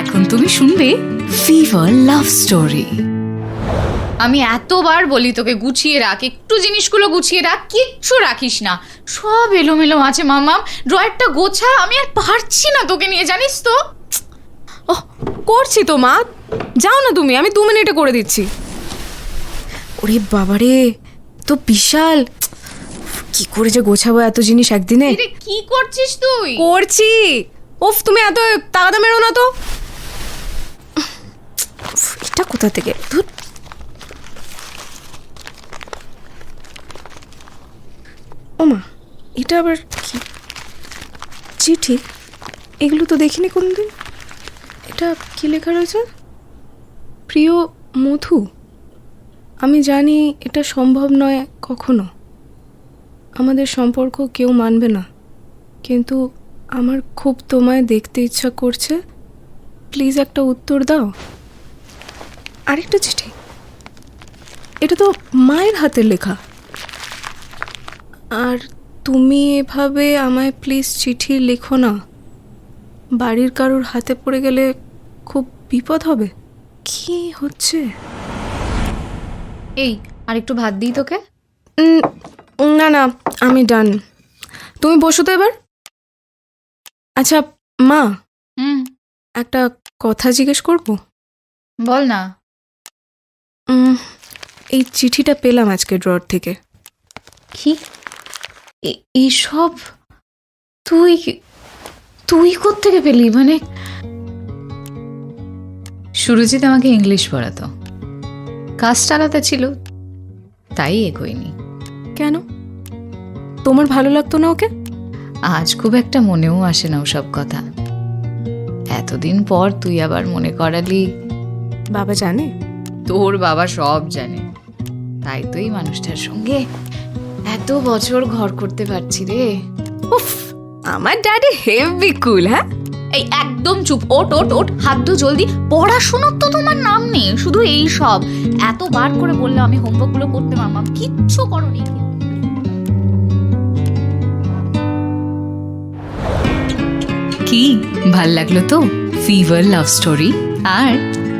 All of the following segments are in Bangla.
এখন তুমি শুনবে ফিভার লাভ স্টোরি। আমি এতবার বলি তোকে গুছিয়ে রাখ, একটু জিনিসগুলো গুছিয়ে রাখ, কিচ্ছু রাখিস না, সব এলোমেলো আছে মামা। ড্রয়ারটা গোছা, আমি আর পারছি না তোকে নিয়ে, জানিস তো। ওহ, করছি তো মা, যাও না তুমি, আমি 2 মিনিটে করে দিচ্ছি। ওরে বাবারে, তো বিশাল, কি করে যে গোছাবো এত জিনিস একদিনে। কি করছিস তুই? করছি। ওফ, তুমি এত তাড়াতাড়ি মেরো না তো। এটা কোথা থেকে? ধুর। ওমা, এটা আবার কি? চিঠি? এগুলো তো দেখিনি কোনদিন। এটা কি লেখা রয়েছে? প্রিয় মধু, আমি জানি এটা সম্ভব নয় কখনো, আমাদের সম্পর্ক কেউ মানবে না, কিন্তু আমার খুব তোমায় দেখতে ইচ্ছা করছে, প্লিজ একটা উত্তর দাও। আরেকটা চিঠি, এটা তো মায়ের হাতের লেখা। আর তুমি এভাবে আমায় প্লিজ চিঠি লেখো না, বাড়ির কারোর হাতে পড়ে গেলে খুব বিপদ হবে। কি হচ্ছে? এই, আর একটু ভাত দিই তোকে। না না, আমি ডান, তুমি বসো তো এবার। আচ্ছা মা, একটা কথা জিজ্ঞেস করব? বল না। এই চিঠিটা পেলাম আজকে ড্রয়ার থেকে। কি? এইসব তুই তুই কোত্থেকে পেলি? মানে সুরজিৎ আমাকে ইংলিশ পড়াতো, কাজটা আলাদা ছিল, তাই এগোয়নি। কেন, তোমার ভালো লাগতো না ওকে? আজ খুব একটা মনেও আসে না ওসব কথা। এতদিন পর তুই আবার মনে করালি। বাবা জানে? তোর বাবা সব জানে, তাই তো এই মানুষটার সঙ্গে এত বছর ঘর করতে পারছি রে। উফ, আমার ড্যাডি হেভি কুল। হ্যাঁ, এই একদম চুপ, ওট ওট ওট, হাত ধো জলদি। পড়াশোনার তো তোমার নাম নেই, শুধু এই সব। এতবার করে বললাম আমি হোমওয়ার্ক গুলো করতে, মামা কিচ্ছু করনি। কি ভাল লাগলো তো ফিভার লাভ স্টোরি? আর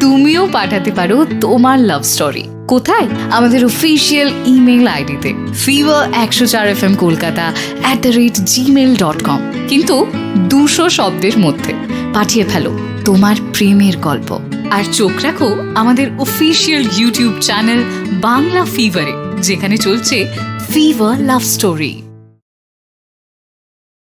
তুমিও পাঠাতে পারো তোমার লাভ স্টোরি। কোথায়? আমাদের অফিসিয়াল ইমেল আইডিতে fever104kolkata@gmail.com, কিন্তু 200 শব্দের মধ্যে পাঠিয়ে ফেলো তোমার প্রেমের গল্প। আর চোখ রাখো আমাদের অফিসিয়াল ইউটিউব চ্যানেল বাংলা ফিভারে, যেখানে চলছে ফিভার লাভ স্টোরি।